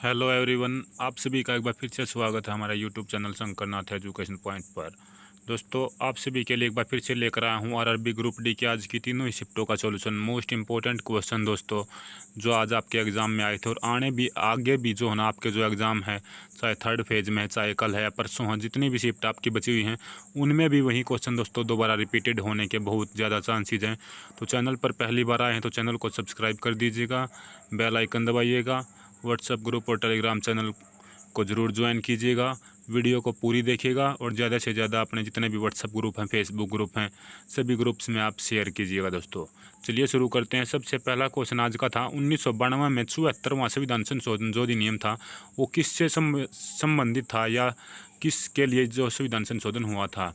Hello everyone, आप सभी का एक बार फिर से स्वागत है हमारा YouTube channel Shankarnath education point पर। दोस्तों, आप सभी के लिए एक बार फिर से लेकर आया हूँ आरआरबी ग्रुप डी की आज की तीनों ही शिफ्टों का सॉल्यूशन। मोस्ट इंपॉर्टेंट क्वेश्चन दोस्तों, जो आज आपके एग्ज़ाम में आए थे और आगे भी जो है ना आपके जो एग्ज़ाम है, चाहे थर्ड फेज में है, चाहे कल है या परसों है, जितनी भी शिफ्ट आपकी बची हुई हैं उनमें भी वही क्वेश्चन दोस्तों दोबारा रिपीटेड होने के बहुत ज़्यादा चांसेज हैं। तो चैनल पर पहली बार आए हैं तो चैनल को सब्सक्राइब कर दीजिएगा, बेल आइकन दबाइएगा, व्हाट्सएप ग्रुप और टेलीग्राम चैनल को ज़रूर ज्वाइन कीजिएगा, वीडियो को पूरी देखिएगा और ज़्यादा से ज़्यादा अपने जितने भी व्हाट्सएप ग्रुप हैं, फेसबुक ग्रुप हैं, सभी ग्रुप्स में आप शेयर कीजिएगा दोस्तों। चलिए शुरू करते हैं। सबसे पहला क्वेश्चन आज का था 1992 में 74वां संविधान संशोधन जो अधिनियम था वो किससे संबंधित था या किसके लिए जो संविधान संशोधन हुआ था,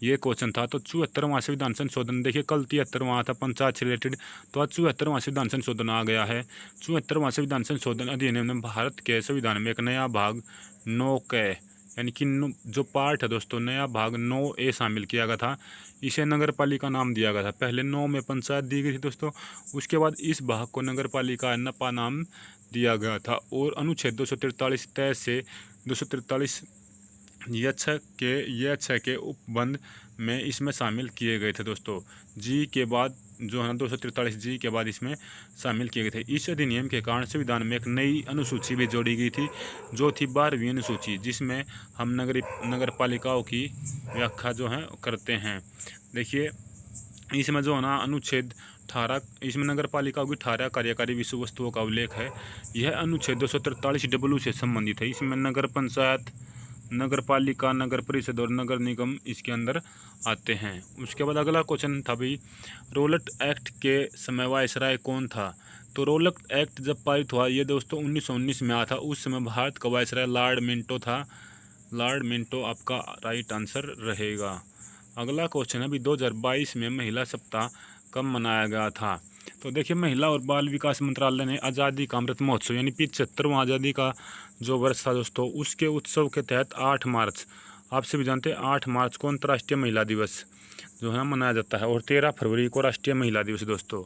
ये क्वेश्चन था। तो 74वां संविधान संशोधन, देखिए कल 73वां था पंचायत से रिलेटेड, तो आज 74वां संविधान संशोधन आ गया है। 74वां संविधान संशोधन अधिनियम ने भारत के संविधान में एक नया भाग 9 यानी कि जो पार्ट है दोस्तों, नया भाग 9A शामिल किया गया था। इसे नगर पालिका नाम दिया गया था। पहले 9 में पंचायत दी गई थी दोस्तों, उसके बाद इस भाग को नगर पालिका नपा नाम दिया गया था। और अनुच्छेद 243 तय से 243 यह छः के उपबंध में इसमें शामिल किए गए थे दोस्तों। जी के बाद जो है ना 243 जी के बाद इसमें शामिल किए गए थे। इस अधिनियम के कारण संविधान में एक नई अनुसूची भी जोड़ी गई थी जो थी 12वीं अनुसूची, जिसमें हम नगर पालिकाओं की व्याख्या जो है करते हैं। देखिए इसमें जो है ना अनुच्छेद 18, इसमें नगर पालिकाओं की 18 कार्यकारी विषय वस्तुओं का उल्लेख है। यह अनुच्छेद 243 से संबंधित है। इसमें नगर पंचायत, नगर पालिका, नगर परिषद और नगर निगम इसके अंदर आते हैं। उसके बाद अगला क्वेश्चन था भाई, रोलट एक्ट के समय वायसराय कौन था। तो रोलट एक्ट जब पारित हुआ ये दोस्तों 1919 में आया था। उस समय भारत का वायसराय लॉर्ड मिंटो था। लॉर्ड मिंटो आपका राइट आंसर रहेगा। अगला क्वेश्चन है अभी 2022 में महिला सप्ताह कब मनाया गया था। तो देखिए महिला और बाल विकास मंत्रालय ने आज़ादी का अमृत महोत्सव यानी 75वां आज़ादी का जो वर्ष था दोस्तों, उसके उत्सव के तहत 8 मार्च, आप सभी जानते हैं 8 मार्च को अंतर्राष्ट्रीय महिला दिवस जो है मनाया जाता है और 13 फरवरी को राष्ट्रीय महिला दिवस दोस्तों।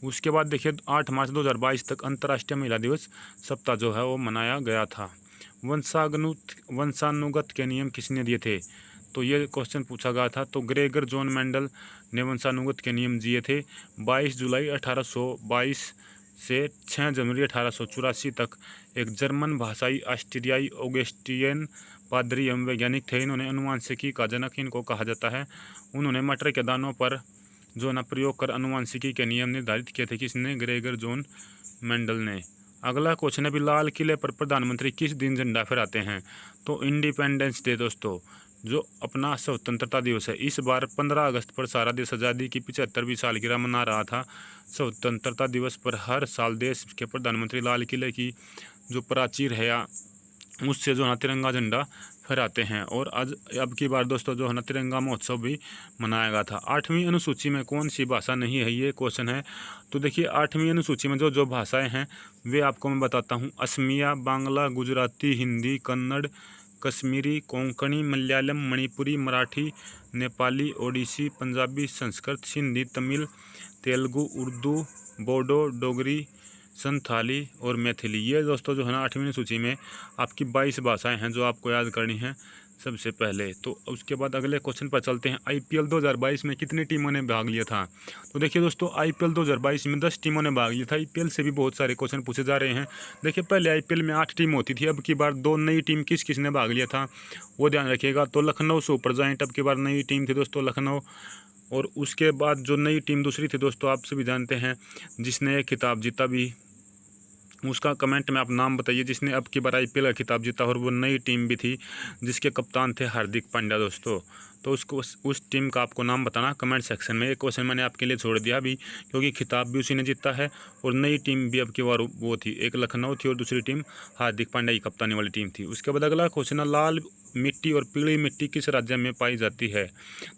उसके बाद देखिए 8 मार्च 2022 तक अंतर्राष्ट्रीय महिला दिवस सप्ताह जो है वो मनाया गया था। वंशानुगत के नियम किसने दिए थे। तो ये क्वेश्चन पूछा गया था। तो ग्रेगर जॉन मेंडल ने वंशानुगत के नियम दिए थे। 22 जुलाई 1822 से 6 जनवरी 1884 तक एक जर्मन भाषाई ऑस्ट्रियाई ऑगस्टियन पादरी एवं वैज्ञानिक थे। इन्होंने अनुवांशिकी का जनक इनको कहा जाता है। उन्होंने मटर के दानों पर जो ना प्रयोग कर अनुवांशिकी के नियम निर्धारित किए थे। किसने? ग्रेगर जॉन मेंडल ने। अगला क्वेश्चन है भी लाल किले पर प्रधानमंत्री किस दिन झंडा फहराते हैं। तो इंडिपेंडेंस डे दोस्तों, जो अपना स्वतंत्रता दिवस है। इस बार 15 अगस्त पर सारा देश आज़ादी की 75वीं सालगिरह मना रहा था। स्वतंत्रता दिवस पर हर साल देश के प्रधानमंत्री लाल किले की जो प्राचीर है या उससे जो है तिरंगा झंडा फहराते हैं। और आज अब की बार दोस्तों जो है ना तिरंगा महोत्सव भी मनाया गया था। 8वीं अनुसूची में कौन सी भाषा नहीं है, ये क्वेश्चन है। तो देखिए 8वीं अनुसूची में जो जो भाषाएं हैं वे आपको मैं बताता हूँ। असमिया, बांग्ला, गुजराती, हिंदी, कन्नड़, कश्मीरी, कोंकणी, मलयालम, मणिपुरी, मराठी, नेपाली, ओडिसी, पंजाबी, संस्कृत, सिंधी, तमिल, तेलुगु, उर्दू, बोडो, डोगरी, संथाली और मैथिली। ये दोस्तों जो है ना 8वीं सूची में आपकी 22 भाषाएं हैं जो आपको याद करनी है सबसे पहले। तो उसके बाद अगले क्वेश्चन पर चलते हैं। आईपीएल 2022 में कितनी टीमों ने भाग लिया था। तो देखिए दोस्तों आईपीएल 2022 में 10 टीमों ने भाग लिया था। आईपीएल से भी बहुत सारे क्वेश्चन पूछे जा रहे हैं। देखिए पहले आईपीएल में 8 टीम होती थी, अब की बार 2 नई टीम किस किस ने भाग लिया था वो ध्यान रखिएगा। तो लखनऊ सुपर जायंट अब की बार नई टीम थी दोस्तों, लखनऊ। और उसके बाद जो नई टीम दूसरी थी दोस्तों, आप सभी जानते हैं जिसने खिताब जीता भी, उसका कमेंट में आप नाम बताइए जिसने अब की बार आईपीएल का खिताब जीता और वो नई टीम भी थी जिसके कप्तान थे हार्दिक पांड्या दोस्तों। तो उसको उस टीम का आपको नाम बताना कमेंट सेक्शन में। एक क्वेश्चन मैंने आपके लिए छोड़ दिया भी क्योंकि खिताब भी उसी ने जीता है और नई टीम भी अब की बार वो थी, एक लखनऊ थी और दूसरी टीम हार्दिक पांड्या की कप्तानी वाली टीम थी। उसके बाद अगला क्वेश्चन है लाल मिट्टी और पीली मिट्टी किस राज्य में पाई जाती है।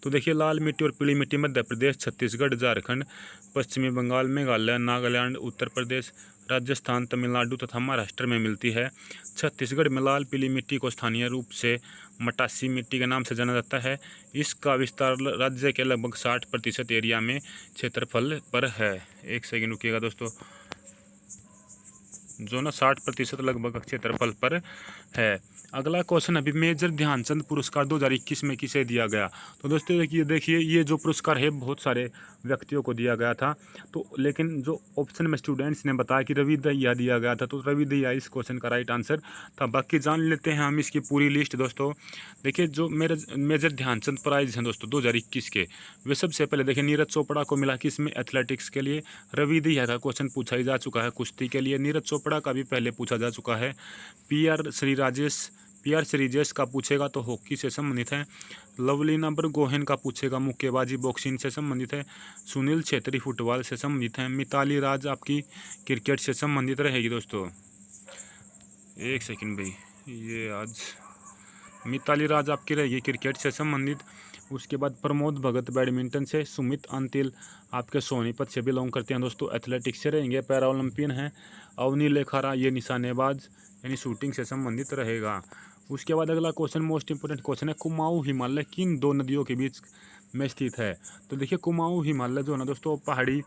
तो देखिए लाल मिट्टी और पीली मिट्टी मध्य प्रदेश, छत्तीसगढ़, झारखंड, पश्चिमी बंगाल, मेघालय, नागालैंड, उत्तर प्रदेश, राजस्थान, तमिलनाडु तथा महाराष्ट्र में मिलती है। छत्तीसगढ़ में लाल पीली मिट्टी को स्थानीय रूप से मटासी मिट्टी के नाम से जाना जाता है। इसका विस्तार राज्य के लगभग 60% एरिया में क्षेत्रफल पर है। एक सेकंड रुकिएगा दोस्तों। जो ना 60% लगभग क्षेत्रफल पर है। अगला क्वेश्चन अभी मेजर ध्यानचंद पुरस्कार 2021 में किसे दिया गया। तो दोस्तों देखिए ये जो पुरस्कार है बहुत सारे व्यक्तियों को दिया गया था, तो लेकिन जो ऑप्शन में स्टूडेंट्स ने बताया कि रवि दहिया दिया गया था, तो रवि दहिया इस क्वेश्चन का राइट आंसर था। बाकी जान लेते हैं हम इसकी पूरी लिस्ट। दोस्तों देखिए जो मेजर ध्यानचंद प्राइज हैं दोस्तों 2021 के, वे सबसे पहले देखिए नीरज चोपड़ा को मिला किस में, एथलेटिक्स के लिए। रवि दहिया का क्वेश्चन पूछा ही जा चुका है कुश्ती के लिए। नीरज चोपड़ा का भी पहले पूछा जा चुका है। पी आर श्रीजेश का पूछेगा तो हॉकी से संबंधित है। लवलीना बरगोहेन का पूछेगा मुक्केबाजी बॉक्सिंग से संबंधित है। सुनील छेत्री फुटबॉल से संबंधित है। मिताली राज आपकी क्रिकेट से संबंधित रहेगी। दोस्तों एक सेकंड भाई, ये आज मिताली राज आपकी रहेगी क्रिकेट से संबंधित। उसके बाद प्रमोद भगत बैडमिंटन से। सुमित अंतिल आपके सोनीपत से बिलोंग करते हैं दोस्तों, एथलेटिक्स से रहेंगे, पैरा ओलंपियन हैं। अवनी लेखारा ये निशानेबाज यानी शूटिंग से संबंधित रहेगा। उसके बाद अगला क्वेश्चन मोस्ट इंपोर्टेंट क्वेश्चन है, कुमाऊं हिमालय किन दो नदियों के बीच में स्थित है। तो देखिए कुमाऊं हिमालय जो है ना दोस्तों पहाड़ी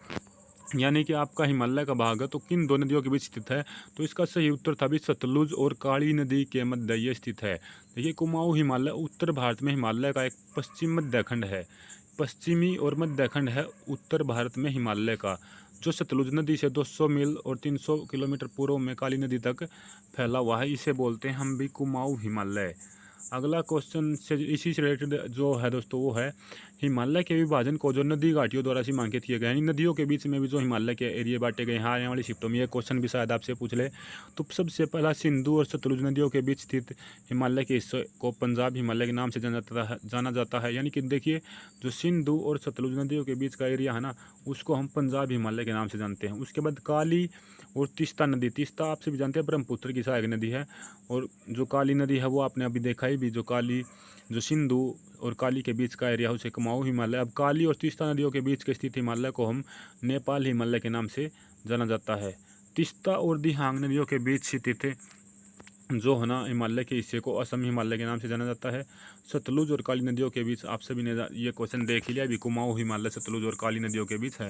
यानी कि आपका हिमालय का भाग है, तो किन दो नदियों के बीच स्थित है। तो इसका सही उत्तर था भी सतलुज और काली नदी के मध्य ये स्थित है। देखिए कुमाऊं हिमालय उत्तर भारत में हिमालय का एक पश्चिम मध्य खंड है, पश्चिमी और मध्य खंड है उत्तर भारत में हिमालय का, जो सतलुज नदी से 200 मील और 300 किलोमीटर पूर्व में काली नदी तक फैला हुआ है। इसे बोलते हैं हम भी कुमाऊं हिमालय। अगला क्वेश्चन से इसी से रिलेटेड जो है दोस्तों वो है, हिमालय के विभाजन को जो नदी घाटियों द्वारा सीमांकित किए गए हैं, नदियों के बीच में भी जो हिमालय के एरिया बांटे गए हैं आने वाली शिफ्टों में, ये क्वेश्चन भी शायद आपसे पूछ ले। तो सबसे पहला सिंधु और सतलुज नदियों के बीच स्थित हिमालय के हिस्से को पंजाब हिमालय के नाम से जाना जाता है। यानी कि देखिए जो सिंधु और सतलुज नदियों के बीच का एरिया है ना, उसको हम पंजाब हिमालय के नाम से जानते हैं। उसके बाद काली और तीस्ता नदी, तीस्ता आपसे भी जानते हैं ब्रह्मपुत्र की सहायक नदी है, और जो काली नदी है वो आपने अभी देखा ही भी, जो सिंधु और काली के बीच का एरिया उसे कुमाऊं हिमालय। अब काली और तीस्ता नदियों के बीच के स्थित हिमालय को हम नेपाल हिमालय के नाम से जाना जाता है। तीस्ता और दिहांग नदियों के बीच स्थित जो है ना हिमालय के हिस्से को असम हिमालय के नाम से जाना जाता है। सतलुज और काली नदियों के बीच आप सभी ने ये क्वेश्चन देख लिया अभी, कुमाऊं हिमालय सतलुज और काली नदियों के बीच है।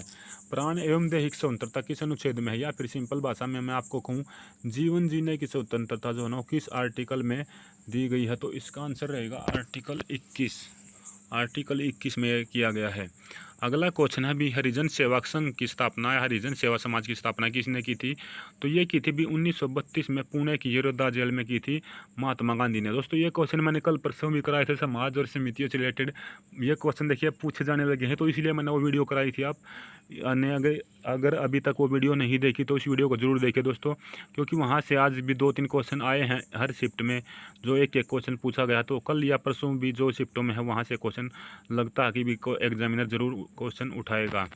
प्राण एवं दैहिक स्वतंत्रता किस अनुच्छेद में है, या फिर सिंपल भाषा में मैं आपको कहूँ जीवन जीने की स्वतंत्रता जो है ना किस आर्टिकल में दी गई है। तो इसका आंसर रहेगा आर्टिकल 21 में किया गया है। अगला क्वेश्चन है भी हरिजन सेवा संघ की स्थापना या हरिजन सेवा समाज की स्थापना किसने की थी। तो ये की थी भी 1932 में पुणे की यशोदा जेल में की थी महात्मा गांधी ने। दोस्तों ये क्वेश्चन मैंने कल परसों भी कराए थे, समाज और समितियों से रिलेटेड ये क्वेश्चन देखिए पूछे जाने लगे हैं, तो इसलिए मैंने वो वीडियो कराई थी। आप ने अगर अभी तक वो वीडियो नहीं देखी तो उस वीडियो को जरूर देखिए दोस्तों, क्योंकि वहाँ से आज भी 2-3 क्वेश्चन आए हैं हर शिफ्ट में, जो एक क्वेश्चन पूछा गया। तो कल या परसों भी जो शिफ्टों में है वहाँ से क्वेश्चन लगता है कि भी एग्जामिनर जरूर क्वेश्चन उठाएगा।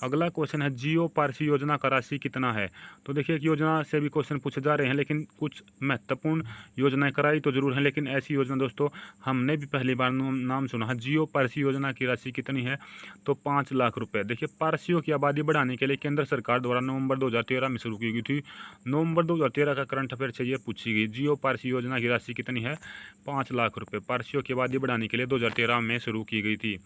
अगला क्वेश्चन है जियो पारसी योजना का राशि कितना है। तो देखिए कि योजना से भी क्वेश्चन पूछे जा रहे हैं, लेकिन कुछ महत्वपूर्ण योजनाएं कराई तो जरूर है, लेकिन ऐसी योजना दोस्तों हमने भी पहली बार नाम सुना है। जियो पारसी योजना की राशि कितनी है, तो 5 लाख रुपए। देखिए पारसियों की आबादी बढ़ाने के लिए केंद्र सरकार द्वारा नवंबर 2013 में शुरू की गई थी। नवंबर 2013 का करंट अफेयर से ये पूछी गई, जियो पारसी योजना की राशि कितनी है, 5 लाख रुपए। पारसियों की आबादी बढ़ाने के लिए 2013 में शुरू की गई थी।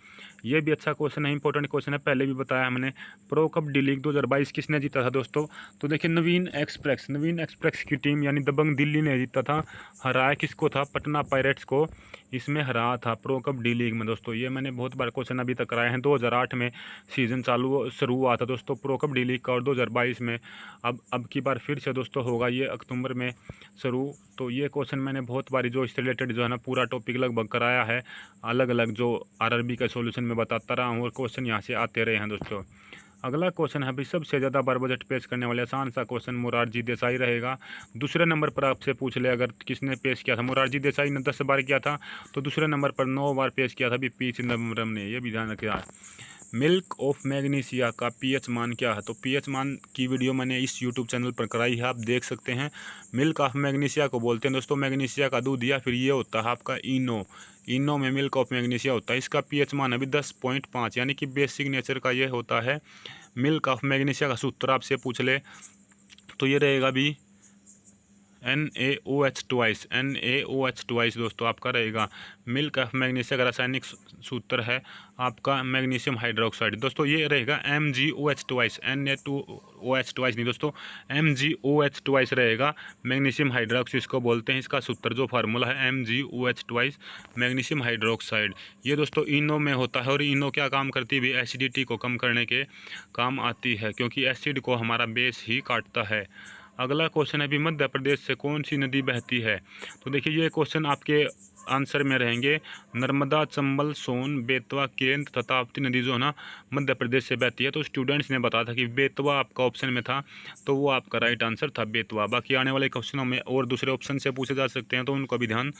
ये भी अच्छा क्वेश्चन है, इंपॉर्टेंट क्वेश्चन है, पहले भी बताया हमने। प्रो कप डी लीग 2022 किसने जीता था दोस्तों। तो देखिए नवीन एक्सप्रेस की टीम यानी दबंग दिल्ली ने जीता था। हराया किसको था, पटना पायरेट्स को इसमें हरा था प्रो कप डी लीग में दोस्तों। ये मैंने बहुत बार क्वेश्चन अभी तक कराए हैं। 2008 में सीजन शुरू हुआ था दोस्तों प्रो कप डी लीग का, और 2022 में अब की बार फिर से दोस्तों होगा ये अक्टूबर में शुरू। तो ये क्वेश्चन मैंने बहुत बारी जो इससे रिलेटेड जो है ना पूरा टॉपिक लगभग कराया है, अलग अलग जो आरआरबी का सॉल्यूशन में बताता रहा हूँ, और क्वेश्चन यहाँ से आते रहे हैं दोस्तों। अगला क्वेश्चन है भाई सबसे ज़्यादा बार बजट पेश करने वाले आसान सा क्वेश्चन मोरारजी देसाई रहेगा। दूसरे नंबर पर आपसे पूछ ले अगर किसने पेश किया था, मोरारजी देसाई ने 10 बार किया था, तो दूसरे नंबर पर 9 बार पेश किया था भी पी चिदम्बरम ने, ये भी ध्यान रखिए। मिल्क ऑफ मैग्नीशिया का पीएच मान क्या है। तो पीएच मान की वीडियो मैंने इस यूट्यूब चैनल पर कराई है, आप देख सकते हैं। मिल्क ऑफ मैग्नीशिया को बोलते हैं दोस्तों मैग्नीशिया का दूध, या फिर ये होता है आपका इनो में मिल्क ऑफ मैग्नीशिया होता है। इसका पीएच मान अभी 10.5 यानी कि बेसिक नेचर का ये होता है। मिल्क ऑफ मैग्नीशिया का सूत्र आपसे पूछ ले तो ये रहेगा भी NaOH ट्वाइस, NaOH ट्वाइस दोस्तों आपका रहेगा। मिल्क ऑफ मैग्नीशियम का रासायनिक सूत्र है आपका मैग्नीशियम हाइड्रोक्साइड। दोस्तों ये रहेगा MgOH ट्वाइस, Na2OH ट्वाइस नहीं दोस्तों, MgOH ट्वाइस रहेगा। मैग्नीशियम हाइड्रोक्साइड इसको बोलते हैं, इसका सूत्र जो फार्मूला है MgOH ट्वाइस मैग्नीशियम हाइड्रोक्साइड। ये दोस्तों इनो में होता है और इनो क्या काम करती है भी, एसिडिटी को कम करने के काम आती है, क्योंकि एसिड को हमारा बेस ही काटता है। अगला क्वेश्चन है भी, मध्य प्रदेश से कौन सी नदी बहती है? तो देखिए ये क्वेश्चन आपके आंसर में रहेंगे नर्मदा, चंबल, सोन, बेतवा, केंद्र तथा ताप्ती नदी जो है ना मध्य प्रदेश से बहती है। तो स्टूडेंट्स ने बताया था कि बेतवा आपका ऑप्शन में था, तो वो आपका राइट आंसर था बेतवा। बाकी आने वाले क्वेश्चनों में और दूसरे ऑप्शन से पूछे जा सकते हैं, तो उनको भी ध्यान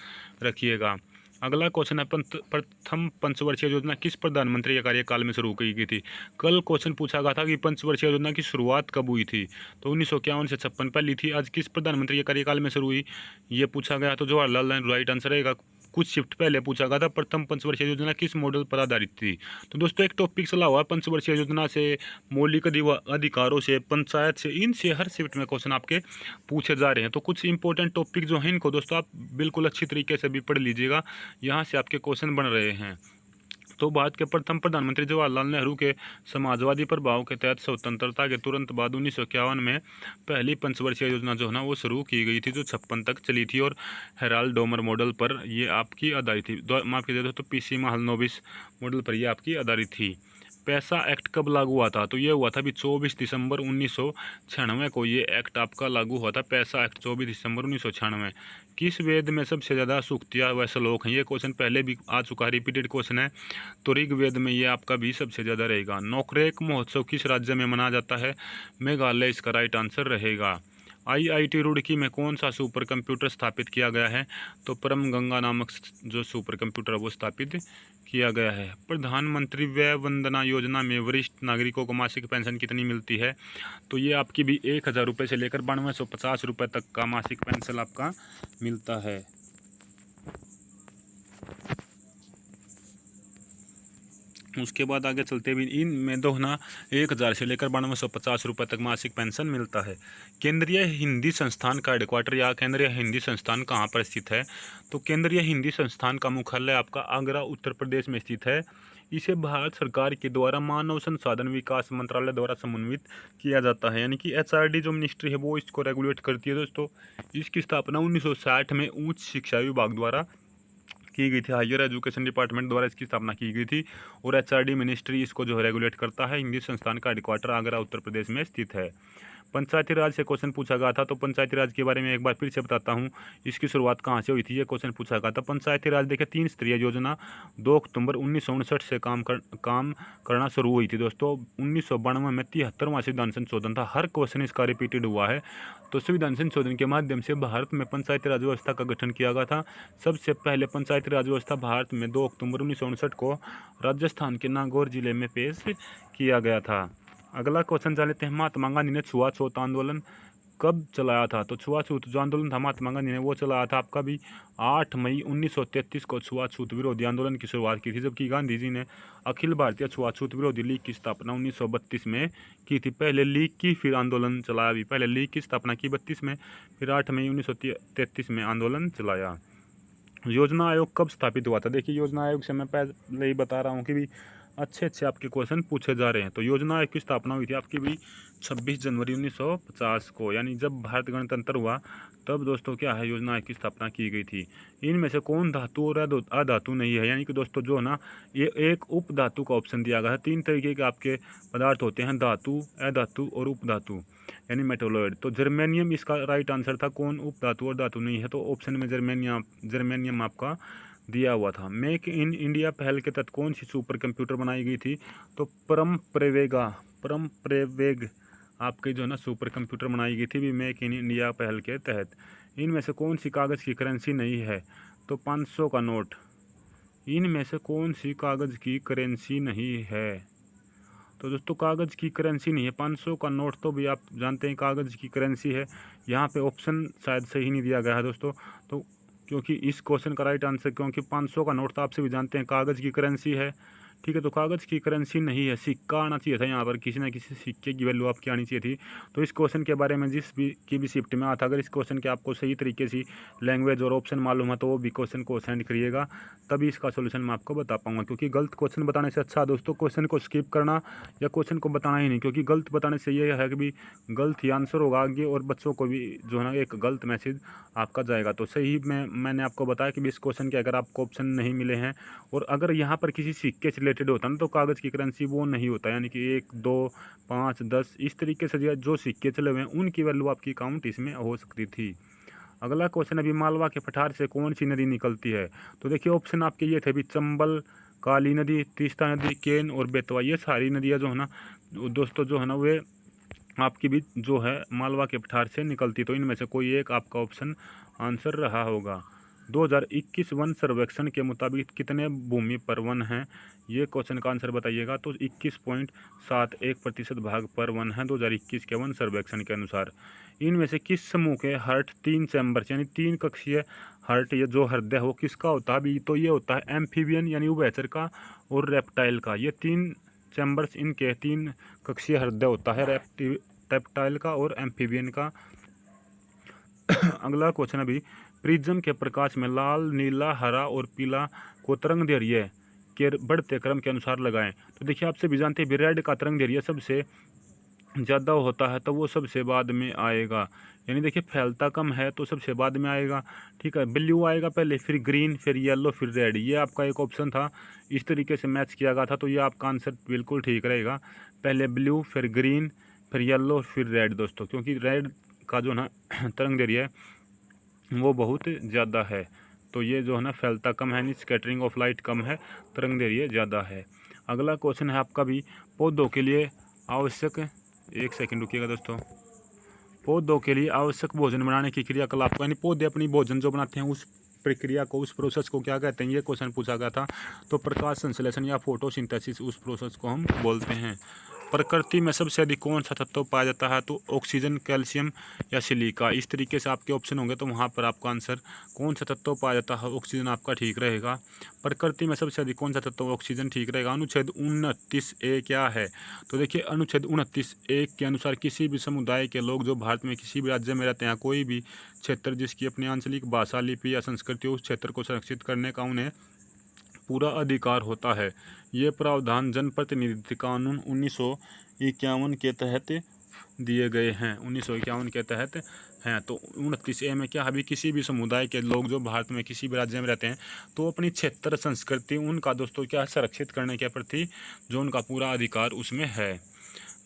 रखिएगा। अगला क्वेश्चन है, प्रथम पंचवर्षीय योजना किस प्रधानमंत्री के कार्यकाल में शुरू की गई थी? कल क्वेश्चन पूछा गया था कि पंचवर्षीय योजना की शुरुआत कब हुई थी, तो 1951 से 56 पहली थी। आज किस प्रधानमंत्री के कार्यकाल में शुरू हुई ये पूछा गया, तो जवाहरलाल नेहरू राइट आंसर रहेगा। कुछ शिफ्ट पहले पूछा गया था प्रथम पंचवर्षीय योजना किस मॉडल पर आधारित थी। तो दोस्तों एक टॉपिक चला हुआ पंचवर्षीय योजना से, मौलिक अधिकारों से, पंचायत से, इनसे हर शिफ्ट में क्वेश्चन आपके पूछे जा रहे हैं। तो कुछ इंपॉर्टेंट टॉपिक जो हैं इनको दोस्तों आप बिल्कुल अच्छी तरीके से भी पढ़ लीजिएगा, यहाँ से आपके क्वेश्चन बन रहे हैं। तो भारत के प्रथम प्रधानमंत्री जवाहरलाल नेहरू के समाजवादी प्रभाव के तहत स्वतंत्रता के तुरंत बाद 1951 में पहली पंचवर्षीय योजना जो है ना वो शुरू की गई थी, जो 56 तक चली थी और हेराल्ड डोमर मॉडल पर ये आपकी आधारित थी। माफ कीजिए दोस्तों, PC महलनोबिस मॉडल पर यह आपकी आधारित थी। पैसा एक्ट कब लागू हुआ था? तो ये हुआ था भी 24 दिसंबर 1996 को ये एक्ट आपका लागू हुआ था। पैसा एक्ट 24 दिसंबर 1996। किस वेद में सबसे ज़्यादा सूक्तियाँ व श्लोक हैं? ये क्वेश्चन पहले भी आ चुका है, रिपीटेड क्वेश्चन है। तो ऋग्वेद में ये आपका भी सबसे ज़्यादा रहेगा। नोकरेक महोत्सव किस राज्य में मनाया जाता है? मेघालय इसका राइट आंसर रहेगा। IIT रुड़की में कौन सा सुपर कंप्यूटर स्थापित किया गया है? तो परम गंगा नामक जो सुपर कंप्यूटर है वो स्थापित किया गया है। प्रधानमंत्री वय वंदना योजना में वरिष्ठ नागरिकों को मासिक पेंशन कितनी मिलती है? तो ये आपकी भी 1000 रुपये से लेकर 9250 रुपये तक का मासिक पेंशन आपका मिलता है। उसके बाद आगे चलते हुए इनमें दोगुना 1000 से लेकर 9250 रुपये तक मासिक पेंशन मिलता है। केंद्रीय हिंदी संस्थान का हेडक्वार्टर या केंद्रीय हिंदी संस्थान कहाँ पर स्थित है? तो केंद्रीय हिंदी संस्थान का मुख्यालय आपका आगरा उत्तर प्रदेश में स्थित है। इसे भारत सरकार के द्वारा मानव संसाधन विकास मंत्रालय द्वारा समन्वित किया जाता है, यानी कि HRD जो मिनिस्ट्री है वो इसको रेगुलेट करती है। दोस्तों इसकी स्थापना 1960 में उच्च शिक्षा विभाग द्वारा की गई थी, हायर एजुकेशन डिपार्टमेंट द्वारा इसकी स्थापना की गई थी। और HRD मिनिस्ट्री इसको जो है रेगुलेट करता है। हिंदी संस्थान का हेडक्वार्टर आगरा उत्तर प्रदेश में स्थित है। पंचायती राज से क्वेश्चन पूछा गया था, तो पंचायती राज के बारे में एक बार फिर से बताता हूँ, इसकी शुरुआत कहाँ से हुई थी ये क्वेश्चन पूछा गया था। पंचायती राज देखिए 3 स्तरीय योजना 2 अक्टूबर 1959 से काम करना शुरू हुई थी। दोस्तों 1992 में 73वां संविधान संशोधन था। हर क्वेश्चन इसका रिपीटेड हुआ है। तो संविधान संशोधन के माध्यम से भारत में पंचायती राज व्यवस्था का गठन किया गया था। सबसे पहले पंचायती राज व्यवस्था भारत में 2 अक्टूबर 1959 को राजस्थान के नागौर जिले में पेश किया गया था। अगला क्वेश्चन जा लेते हैं, महात्मा गांधी ने छुआछूत आंदोलन कब चलाया था? तो छुआछूत जो आंदोलन था महात्मा गांधी ने वो चलाया था आपका भी 8 मई 1933 को छुआछूत विरोधी आंदोलन की शुरुआत की थी, जबकि गांधी जी ने अखिल भारतीय छुआछूत विरोधी लीग की स्थापना 1932 में की थी। पहले लीग की फिर आंदोलन चलाया भी, पहले लीग की स्थापना की 32 में, फिर 8 मई 1933 में आंदोलन चलाया। योजना आयोग कब स्थापित हुआ था? देखिए योजना आयोग से मैं पहले ही बता रहा हूँ कि भी अच्छे आपके क्वेश्चन पूछे जा रहे हैं। तो योजना आयोग की स्थापना हुई थी आपकी भी 26 जनवरी 1950 को, यानी जब भारत गणतंत्र हुआ तब दोस्तों क्या है योजना आयोग की स्थापना की गई थी। इनमें से कौन धातु और अधातु नहीं है? यानी कि दोस्तों जो ना ये एक उप धातु का ऑप्शन दिया गया है। 3 तरीके के आपके पदार्थ होते हैं, धातु, अधातु और उप धातु, यानी मेटोलॉइड। तो जर्मेनियम इसका राइट आंसर था। कौन उप धातु और धातु नहीं है? तो ऑप्शन में जर्मेनियम आपका दिया हुआ था। मेक इन इंडिया पहल के तहत कौन सी सुपर कंप्यूटर बनाई गई थी? तो परम प्रेवेग आपके जो है ना सुपर कंप्यूटर बनाई गई थी भी मेक इन इंडिया पहल के तहत। इनमें से कौन सी कागज़ की करेंसी नहीं है? तो 500 का नोट। इनमें से कौन सी कागज़ की करेंसी नहीं है? तो दोस्तों कागज़ की करेंसी नहीं है 500 का नोट, तो भी आप जानते हैं कागज़ की करेंसी है। यहाँ पे ऑप्शन शायद सही नहीं दिया गया है दोस्तों, तो क्योंकि इस क्वेश्चन का राइट आंसर, क्योंकि 500 का नोट तो आपसे भी जानते हैं कागज़ की करेंसी है, ठीक है। तो कागज़ की करेंसी नहीं है, सिक्का आना चाहिए था यहाँ पर, किसी ना किसी सिक्के की वैल्यू आपकी आनी चाहिए थी। तो इस क्वेश्चन के बारे में जिस भी की भी शिफ्ट में आता, अगर इस क्वेश्चन के आपको सही तरीके से लैंग्वेज और ऑप्शन मालूम है तो वो भी क्वेश्चन को सेंड करिएगा, तभी इसका सोल्यूशन मैं आपको बता पाऊंगा। क्योंकि गलत क्वेश्चन बताने से अच्छा दोस्तों क्वेश्चन को स्किप करना या क्वेश्चन को बताना ही नहीं, क्योंकि गलत बताने से ये है कि भी गलत ही आंसर होगा आगे और बच्चों को भी जो है ना एक गलत मैसेज आपका जाएगा। तो सही में मैंने आपको बताया कि इस क्वेश्चन के अगर आपको ऑप्शन नहीं मिले हैं और अगर यहाँ पर किसी सिक्के से रिलेटेड होता ना तो कागज़ की करेंसी वो नहीं होता, यानी कि 1, 2, 5, 10 इस तरीके से जो सिक्के चले हुए हैं उनकी वैल्यू आपकी काउंट इसमें हो सकती थी। अगला क्वेश्चन, अभी मालवा के पठार से कौन सी नदी निकलती है? तो देखिए ऑप्शन आपके ये थे भी, चंबल, काली नदी, तीस्ता नदी, केन और बेतवा। ये सारी नदियाँ जो है ना दोस्तों जो है ना वे आपकी भी जो है मालवा के पठार से निकलती। तो इनमें से कोई एक आपका ऑप्शन आंसर रहा होगा। 2021 वन सर्वेक्षण के मुताबिक कितने भूमि पर वन हैं? ये क्वेश्चन का आंसर बताइएगा। तो 21.71% भाग पर वन है 2021 के वन सर्वेक्षण के अनुसार। इनमें से किस समूह के हार्ट 3 चैम्बर्स यानी 3 कक्षीय हार्ट, ये जो हृदय हो किसका होता है? अभी तो ये होता है एम्फीबियन यानी उभयचर का और रेप्टाइल का। ये 3 चैम्बर्स इनके 3 कक्षीय हृदय होता है, रेप्टाइल का और एम्फीबियन का। अगला क्वेश्चन, अभी प्रिज्म के प्रकाश में लाल, नीला, हरा और पीला को तरंग दैर्घ्य के बढ़ते क्रम के अनुसार लगाएं। तो देखिए आपसे भी जानते हैं रेड का तरंग दैर्घ्य सबसे ज़्यादा होता है तो वो सबसे बाद में आएगा, यानी देखिए फैलता कम है तो सबसे बाद में आएगा। ठीक है, ब्लू आएगा पहले, फिर ग्रीन, फिर येलो, फिर रेड। ये आपका एक ऑप्शन था, इस तरीके से मैच किया गया था तो ये आपका आंसर बिल्कुल ठीक रहेगा। पहले ब्लू, फिर ग्रीन, फिर येलो, फिर रेड दोस्तों, क्योंकि रेड का जो ना तरंग दैर्घ्य है वो बहुत ज़्यादा है। तो ये जो है ना फैलता कम है, स्कैटरिंग ऑफ लाइट कम है, तरंग दैर्घ्य ज़्यादा है। अगला क्वेश्चन है आपका भी, पौधों के लिए आवश्यक, एक सेकंड रुकिएगा दोस्तों, पौधों के लिए आवश्यक भोजन बनाने की क्रियाकलाप को, यानी पौधे अपनी भोजन जो बनाते हैं उस प्रक्रिया को, उस प्रोसेस को क्या कहते हैं? ये क्वेश्चन पूछा गया था। तो प्रकाश संश्लेषण या फोटोसिंथेसिस उस प्रोसेस को हम बोलते हैं। प्रकृति में सबसे अधिक कौन सा तत्व पाया जाता है? तो ऑक्सीजन, कैल्शियम या सिलिका। इस तरीके से आपके ऑप्शन होंगे तो वहाँ पर आपका आंसर कौन सा तत्व पाया जाता है, ऑक्सीजन आपका ठीक रहेगा। प्रकृति में सबसे अधिक कौन सा तत्व, ऑक्सीजन ठीक रहेगा। अनुच्छेद 29A क्या है? तो देखिए अनुच्छेद 29A के अनुसार किसी भी समुदाय के लोग जो भारत में किसी भी राज्य में रहते हैं, कोई भी क्षेत्र जिसकी अपनी आंचलिक भाषा, लिपि या संस्कृति, उस क्षेत्र को संरक्षित करने का उन्हें पूरा अधिकार होता है। ये प्रावधान जनप्रतिनिधित्व कानून 1951 के तहत दिए गए हैं, 1951 के तहत हैं। तो 29A में क्या, अभी किसी भी समुदाय के लोग जो भारत में किसी भी राज्य में रहते हैं तो अपनी क्षेत्र संस्कृति उनका दोस्तों क्या संरक्षित करने के प्रति जो उनका पूरा अधिकार उसमें है।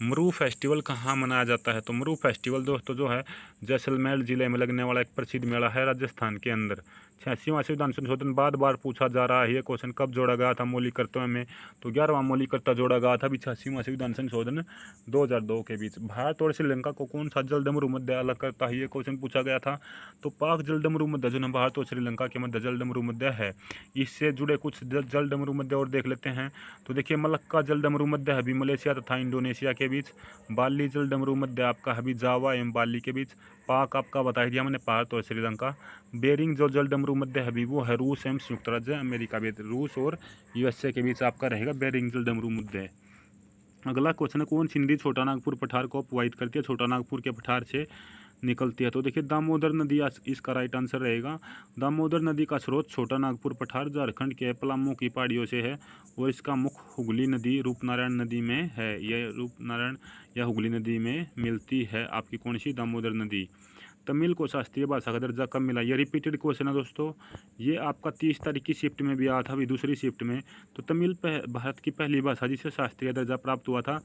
मरू फेस्टिवल कहाँ मनाया जाता है? तो मरू फेस्टिवल दोस्तों जो है जैसलमेर जिले में लगने वाला एक प्रसिद्ध मेला है राजस्थान के अंदर। 86वां संविधान संशोधन बार पूछा जा रहा है, ये क्वेश्चन कब जोड़ा गया था मौलिकर्ता में? तो 11वां मौलिकर्ता जोड़ा गया था 86वां संविधान संशोधन 2002 के बीच। भारत और श्रीलंका को कौन सा जलडमरू मध्य अलग करता है? ये क्वेश्चन पूछा गया था। तो पाक जलडमरू मध्य जो है भारत और श्रीलंका के मध्य जलडमरू मध्य है। इससे जुड़े कुछ जलडमरू मध्य और देख लेते हैं। तो देखिए मलक्का जलडमरू मध्य है भी मलेशिया तथा इंडोनेशिया के बीच। बाली जलडमरू मध्य आपका है भी जावा एवं बाली के बीच। पाक आपका बता दिया मैंने, भारत और श्रीलंका। बेरिंग जो जलडमरू मध्य है भी वो है रूस एवं संयुक्त राज्य अमेरिका भी, रूस और USA के बीच आपका रहेगा बेरिंग जलडमरू मध्य। अगला क्वेश्चन है, कौन सी नदी छोटा नागपुर पठार को प्रवाहित करती है? छोटा नागपुर के पठार से निकलती है। तो देखिए दामोदर नदी इसका राइट आंसर रहेगा। दामोदर नदी का स्रोत छोटा नागपुर पठार झारखंड के पलामू की पहाड़ियों से है और इसका मुख हुगली नदी रूपनारायण नदी में है। यह रूपनारायण या हुगली नदी में मिलती है आपकी कौन सी? दामोदर नदी। तमिल को शास्त्रीय भाषा का दर्जा कब मिला? ये रिपीटेड क्वेश्चन है दोस्तों, ये आपका 30 तारीख की शिफ्ट में भी आया था, अभी दूसरी शिफ्ट में। तो तमिल भारत की पहली भाषा जिसे शास्त्रीय दर्जा प्राप्त हुआ था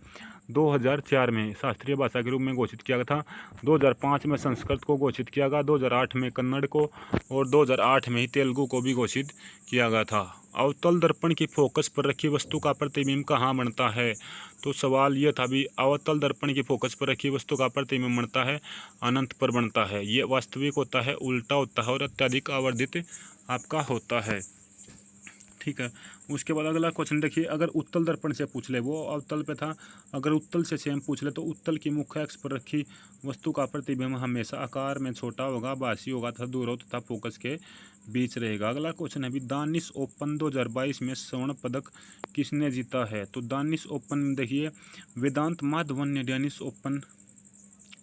2004 में शास्त्रीय भाषा के रूप में घोषित किया गया था। 2005 में संस्कृत को घोषित किया गया, 2008 में कन्नड़ को और 2008 में ही तेलुगु को भी घोषित किया गया था। अवतल दर्पण की फोकस पर रखी वस्तु का प्रतिबिंब कहाँ बनता है? तो सवाल ये था भी, अवतल दर्पण की फोकस पर रखी वस्तु का प्रतिबिंब बनता है अनंत पर बनता है। ये वास्तविक होता है, उल्टा होता है और अत्यधिक आवर्धित आपका होता है। ठीक है। उसके बाद अगला क्वेश्चन देखिए, अगर उत्तल दर्पण से पूछ ले, वो अवतल पे था, अगर उत्तल से सेम पूछ ले तो उत्तल की मुख्य अक्ष पर रखी वस्तु का प्रतिबिंब हमेशा आकार में छोटा होगा, भासी होगा तथा दूर हो तथा फोकस के बीच रहेगा। अगला क्वेश्चन है भी दानिश ओपन 2022 में स्वर्ण पदक किसने जीता है? तो दानिश ओपन में देखिए वेदांत माधवन ने दानिश ओपन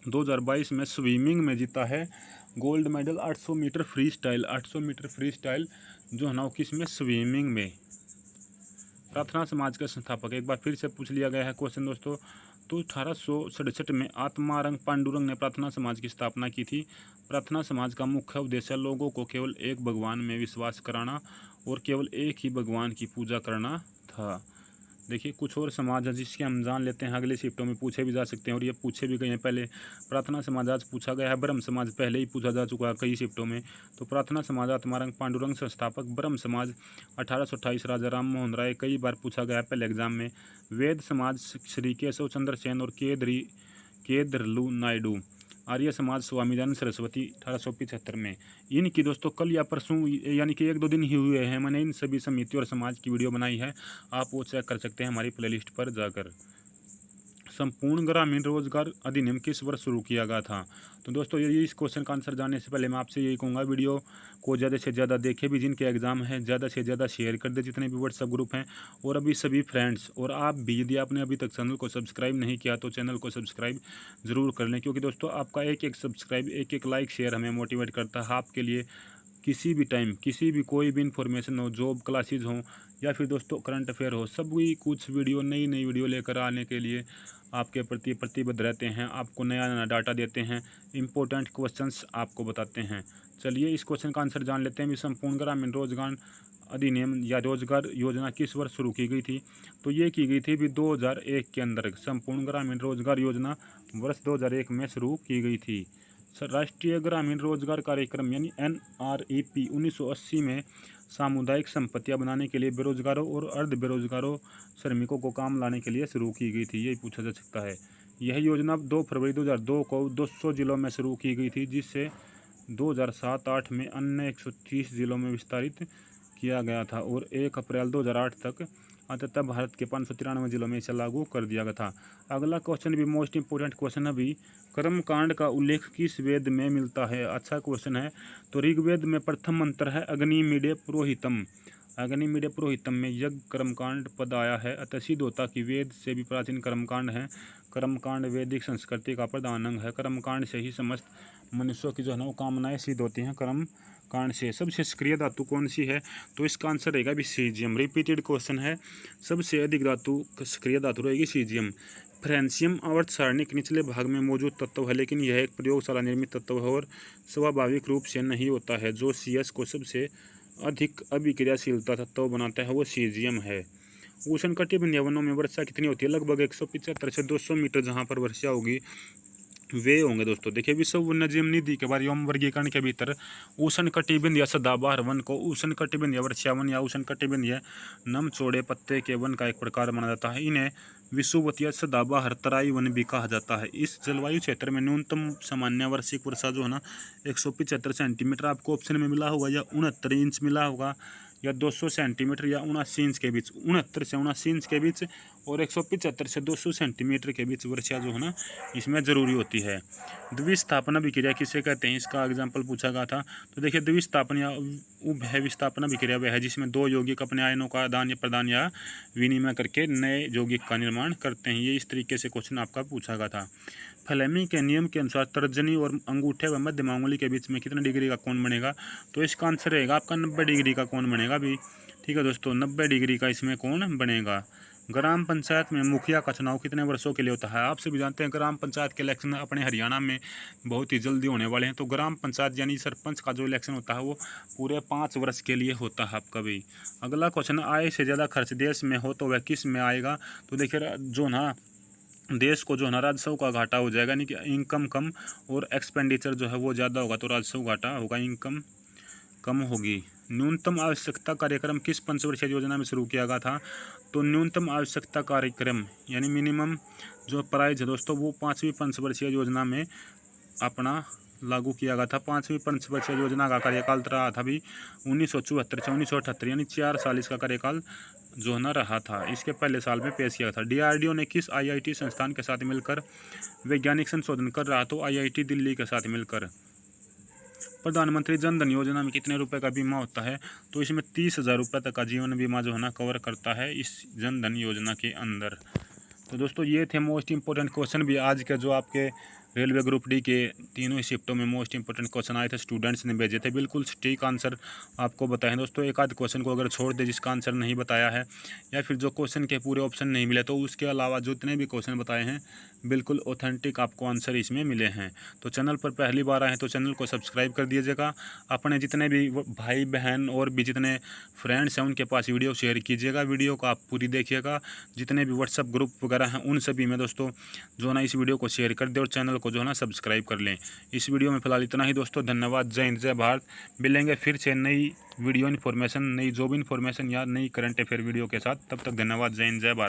2022 में स्विमिंग में जीता है gold medal 800 metre freestyle. 800 metre freestyle जो है ना किस में? स्विमिंग में। प्रार्थना समाज का संस्थापक एक बार फिर से पूछ लिया गया है क्वेश्चन दोस्तों। तो 1867 में आत्मारंग पांडुरंग ने प्रार्थना समाज की स्थापना की थी। प्रार्थना समाज का मुख्य उद्देश्य लोगों को केवल एक भगवान में विश्वास कराना और केवल एक ही भगवान की पूजा करना था। देखिए कुछ और समाज है जिसके हम जान लेते हैं, अगले शिफ्टों में पूछे भी जा सकते हैं और ये पूछे भी गए हैं पहले। प्रार्थना समाज आज पूछा गया है, ब्रह्म समाज पहले ही पूछा जा चुका है कई शिफ्टों में। तो प्रार्थना समाज आत्मारंग पांडुरंग संस्थापक, ब्रह्म समाज 1828 राजा राम मोहन राय, कई बार पूछा गया है पहले एग्जाम में। वेद समाज श्री केशव चंद्र सेन और केदरलू नायडू। आर्य समाज स्वामी दयानंद सरस्वती 1875 में। इनकी दोस्तों कल या परसों यानी कि 1-2 दिन ही हुए हैं, मैंने इन सभी समिति और समाज की वीडियो बनाई है, आप वो चेक कर सकते हैं हमारी प्लेलिस्ट पर जाकर। संपूर्ण ग्रामीण रोजगार अधिनियम किस वर्ष शुरू किया गया था? तो दोस्तों ये इस क्वेश्चन का आंसर जानने से पहले मैं आपसे यही कहूँगा, वीडियो को ज़्यादा से ज़्यादा देखें भी, जिनके एग्जाम है ज़्यादा से ज़्यादा शेयर कर दे जितने भी व्हाट्सएप ग्रुप हैं, और अभी सभी फ्रेंड्स और आप भी यदि आपने अभी तक चैनल को सब्सक्राइब नहीं किया तो चैनल को सब्सक्राइब ज़रूर कर लें, क्योंकि दोस्तों आपका एक एक सब्सक्राइब, एक एक लाइक शेयर हमें मोटिवेट करता है आपके लिए किसी भी टाइम किसी भी कोई भी इन्फॉर्मेशन हो, जॉब क्लासेज हों या फिर दोस्तों करंट अफेयर हो, सभी कुछ वीडियो नई वीडियो लेकर आने के लिए आपके प्रति प्रतिबद्ध रहते हैं, आपको नया नया डाटा देते हैं, इंपॉर्टेंट क्वेश्चंस आपको बताते हैं। चलिए इस क्वेश्चन का आंसर जान लेते हैं भी संपूर्ण ग्रामीण रोजगार अधिनियम या रोजगार योजना किस वर्ष शुरू की गई थी? तो ये की गई थी भी 2001 के अंदर। संपूर्ण ग्रामीण रोजगार योजना वर्ष 2001 में शुरू की गई थी। राष्ट्रीय ग्रामीण रोजगार कार्यक्रम यानी NREP 1980 में सामुदायिक संपत्तियां बनाने के लिए बेरोजगारों और अर्ध बेरोजगारों श्रमिकों को काम लाने के लिए शुरू की गई थी, यही पूछा जा सकता है। यह योजना 2 फरवरी 2002 को 200 जिलों में शुरू की गई थी, जिससे 2007-08 में अन्य 130 जिलों में विस्तारित किया गया था और 1 अप्रैल 2008 तक अंततः भारत के 593 जिलों में इसे लागू कर दिया गया था। अगला क्वेश्चन भी मोस्ट इंपोर्टेंट क्वेश्चन है भी, कर्मकांड का उल्लेख किस वेद में मिलता है? अच्छा क्वेश्चन है। तो ऋग्वेद में प्रथम मंत्र है अग्निमीडे पुरोहितम। अग्निमीडे पुरोहितम में यज्ञ कर्मकांड पद आया है, अतः सिद्ध होता कि वेद से भी प्राचीन कर्मकांड है। कर्मकांड वैदिक संस्कृति का प्रधान अंग है। कर्मकांड से ही समस्त मनुष्यों की जो है ना वो कामनाएं सिद्ध होती हैं। कर्म कांड से सबसे सक्रिय धातु कौन सी है? तो इसका आंसर रहेगा भी सीजियम। रिपीटेड क्वेश्चन है, सबसे अधिक धातु सक्रिय धातु रहेगी सीजियम। फ्रेंसियम आवर्त सारणी के निचले भाग में मौजूद तत्व है, लेकिन यह एक प्रयोगशाला निर्मित तत्व है और स्वाभाविक रूप से नहीं होता है। जो CS को सबसे अधिक अभिक्रियाशीलता तत्व बनाता है वो सीजियम है। उष्णकटिबंधीय वनों में वर्षा कितनी होती है? लगभग 175 से 200 मीटर जहाँ पर वर्षा होगी वे होंगे दोस्तों। देखिए विश्व वन्यजीव निधि के बारे में वर्गीकरण के भीतर उष्णकटिबंधीय सदाबहार वन को उष्णकटिबंधीय वर्षावन या उष्णकटिबंधीय नम चौड़े पत्ते के वन का एक प्रकार माना जाता है। इन्हें विषुवतीय सदाबहार तराई वन भी कहा जाता है। इस जलवायु क्षेत्र में न्यूनतम सामान्य वार्षिक वर्षा जो है ना 175 सेंटीमीटर आपको ऑप्शन में मिला होगा, या 69 इंच मिला होगा, या 200 सेंटीमीटर या 79 इंच के बीच, 69 से 79 इंच के बीच और 175 से 200 सेंटीमीटर के बीच वर्षा जो है ना इसमें ज़रूरी होती है। द्विस्थापना विक्रिया किसे कहते हैं? इसका एग्जाम्पल पूछा गया था। तो देखिए द्विस्थापन या उभय विस्थापना विक्रिया वह है जिसमें 2 यौगिक अपने आयनों का आदान या प्रदान या विनिमय करके नए यौगिक का निर्माण करते हैं। ये इस तरीके से क्वेश्चन आपका पूछा गया था। फ्लेमिंग के नियम के अनुसार तर्जनी और अंगूठे व मध्य अंगुली के बीच में कितने डिग्री का कोण बनेगा? तो इसका आंसर रहेगा आपका 90 डिग्री का कोण बनेगा भी। ठीक है दोस्तों, 90 डिग्री का इसमें कोण बनेगा। ग्राम पंचायत में मुखिया का चुनाव कितने वर्षों के लिए होता है? आप सभी जानते हैं ग्राम पंचायत के इलेक्शन अपने हरियाणा में बहुत ही जल्दी होने वाले हैं। तो ग्राम पंचायत यानी सरपंच का जो इलेक्शन होता है वो पूरे 5 वर्ष के लिए होता है आपका भी। अगला क्वेश्चन, आय से ज़्यादा खर्च देश में हो तो वह किस में आएगा? तो देखिए जो ना देश को जो है ना राजस्व का घाटा हो जाएगा, यानी कि इनकम कम और एक्सपेंडिचर जो है वो ज़्यादा होगा, तो राजस्व घाटा होगा, इनकम कम होगी। न्यूनतम आवश्यकता कार्यक्रम किस पंचवर्षीय योजना में शुरू किया गया था? तो न्यूनतम आवश्यकता कार्यक्रम यानी मिनिमम जो प्राइज है दोस्तों वो 5वीं पंचवर्षीय योजना में अपना लागू किया गया था। 5वीं पंचवर्षीय योजना का कार्यकाल रहा था भी 1974 से 1978, यानी 4 साल इसका कार्यकाल जो ना रहा था। इसके पहले साल में पेश किया था। DRDO ने किस IIT संस्थान के साथ मिलकर वैज्ञानिक संशोधन कर रहा? तो IIT दिल्ली के साथ मिलकर। प्रधानमंत्री जन धन योजना में कितने रुपए का बीमा होता है? तो इसमें 30,000 रुपये तक का जीवन बीमा जो है ना कवर करता है इस जन धन योजना के अंदर। तो दोस्तों ये थे मोस्ट इंपॉर्टेंट क्वेश्चन भी आज के जो आपके रेलवे ग्रुप डी के तीनों ही शिफ्टों में मोस्ट इंपॉर्टेंट क्वेश्चन आए थे, स्टूडेंट्स ने भेजे थे। बिल्कुल सटीक आंसर आपको बताएं दोस्तों। एक आध क्वेश्चन को अगर छोड़ दे जिसका आंसर नहीं बताया है, या फिर जो क्वेश्चन के पूरे ऑप्शन नहीं मिले, तो उसके अलावा जितने भी क्वेश्चन बताए हैं बिल्कुल ऑथेंटिक आपको आंसर इसमें मिले हैं। तो चैनल पर पहली बार आए हैं तो चैनल को सब्सक्राइब कर दीजिएगा। अपने जितने भी भाई बहन और भी जितने फ्रेंड्स हैं उनके पास वीडियो शेयर कीजिएगा। वीडियो को आप पूरी देखिएगा। जितने भी व्हाट्सअप ग्रुप वगैरह हैं उन सभी में दोस्तों जो है ना इस वीडियो को शेयर कर दे और चैनल को जो है ना सब्सक्राइब कर लें। इस वीडियो में फिलहाल इतना ही दोस्तों। धन्यवाद। जय हिंद, जय भारत। मिलेंगे फिर से नई वीडियो इन्फॉर्मेशन, नई जॉब इन्फॉर्मेशन या नई करंट अफेयर वीडियो के साथ। तब तक धन्यवाद। जय हिंद, जय भारत।